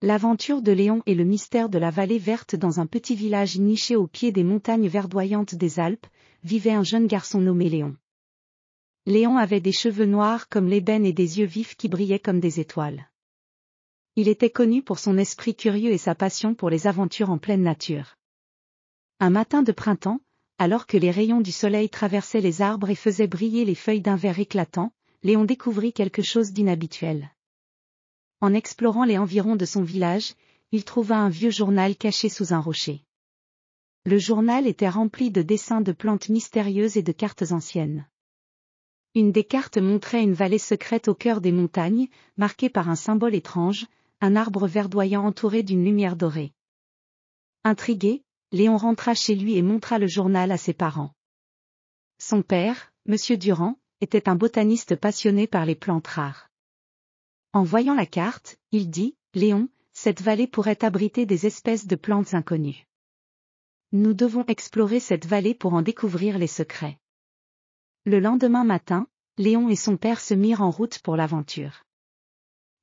L'aventure de Léon et le mystère de la vallée verte. Dans un petit village niché au pied des montagnes verdoyantes des Alpes, vivait un jeune garçon nommé Léon. Léon avait des cheveux noirs comme l'ébène et des yeux vifs qui brillaient comme des étoiles. Il était connu pour son esprit curieux et sa passion pour les aventures en pleine nature. Un matin de printemps, alors que les rayons du soleil traversaient les arbres et faisaient briller les feuilles d'un vert éclatant, Léon découvrit quelque chose d'inhabituel. En explorant les environs de son village, il trouva un vieux journal caché sous un rocher. Le journal était rempli de dessins de plantes mystérieuses et de cartes anciennes. Une des cartes montrait une vallée secrète au cœur des montagnes, marquée par un symbole étrange, un arbre verdoyant entouré d'une lumière dorée. Intrigué, Léon rentra chez lui et montra le journal à ses parents. Son père, Monsieur Durand, était un botaniste passionné par les plantes rares. En voyant la carte, il dit, « Léon, cette vallée pourrait abriter des espèces de plantes inconnues. Nous devons explorer cette vallée pour en découvrir les secrets. » Le lendemain matin, Léon et son père se mirent en route pour l'aventure.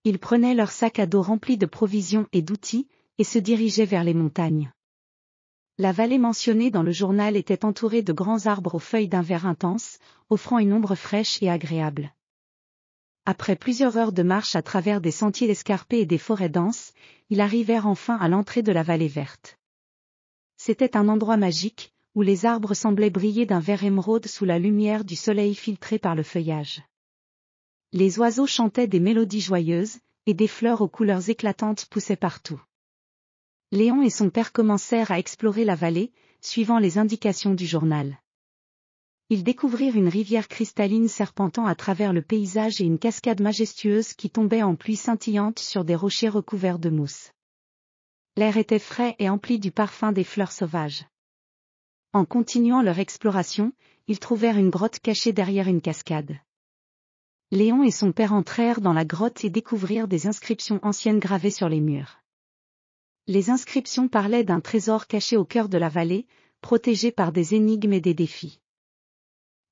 Ils prenaient leur sac à dos rempli de provisions et d'outils, et se dirigeaient vers les montagnes. La vallée mentionnée dans le journal était entourée de grands arbres aux feuilles d'un vert intense, offrant une ombre fraîche et agréable. Après plusieurs heures de marche à travers des sentiers escarpés et des forêts denses, ils arrivèrent enfin à l'entrée de la vallée verte. C'était un endroit magique, où les arbres semblaient briller d'un vert émeraude sous la lumière du soleil filtrée par le feuillage. Les oiseaux chantaient des mélodies joyeuses, et des fleurs aux couleurs éclatantes poussaient partout. Léon et son père commencèrent à explorer la vallée, suivant les indications du journal. Ils découvrirent une rivière cristalline serpentant à travers le paysage et une cascade majestueuse qui tombait en pluie scintillante sur des rochers recouverts de mousse. L'air était frais et empli du parfum des fleurs sauvages. En continuant leur exploration, ils trouvèrent une grotte cachée derrière une cascade. Léon et son père entrèrent dans la grotte et découvrirent des inscriptions anciennes gravées sur les murs. Les inscriptions parlaient d'un trésor caché au cœur de la vallée, protégé par des énigmes et des défis.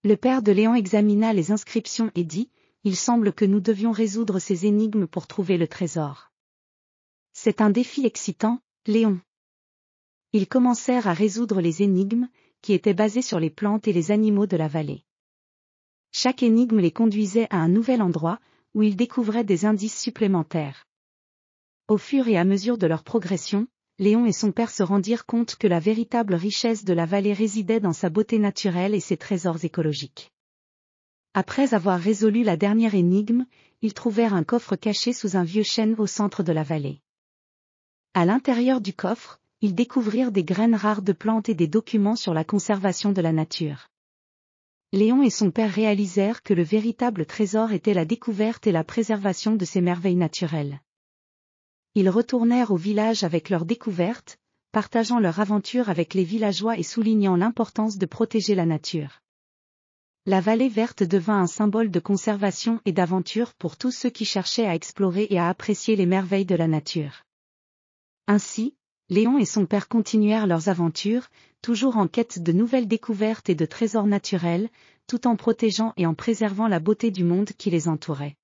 Le père de Léon examina les inscriptions et dit, « Il semble que nous devions résoudre ces énigmes pour trouver le trésor. » « C'est un défi excitant, Léon. » Ils commencèrent à résoudre les énigmes, qui étaient basées sur les plantes et les animaux de la vallée. Chaque énigme les conduisait à un nouvel endroit, où ils découvraient des indices supplémentaires. Au fur et à mesure de leur progression, Léon et son père se rendirent compte que la véritable richesse de la vallée résidait dans sa beauté naturelle et ses trésors écologiques. Après avoir résolu la dernière énigme, ils trouvèrent un coffre caché sous un vieux chêne au centre de la vallée. À l'intérieur du coffre, ils découvrirent des graines rares de plantes et des documents sur la conservation de la nature. Léon et son père réalisèrent que le véritable trésor était la découverte et la préservation de ces merveilles naturelles. Ils retournèrent au village avec leurs découvertes, partageant leur aventure avec les villageois et soulignant l'importance de protéger la nature. La vallée verte devint un symbole de conservation et d'aventure pour tous ceux qui cherchaient à explorer et à apprécier les merveilles de la nature. Ainsi, Léon et son père continuèrent leurs aventures, toujours en quête de nouvelles découvertes et de trésors naturels, tout en protégeant et en préservant la beauté du monde qui les entourait.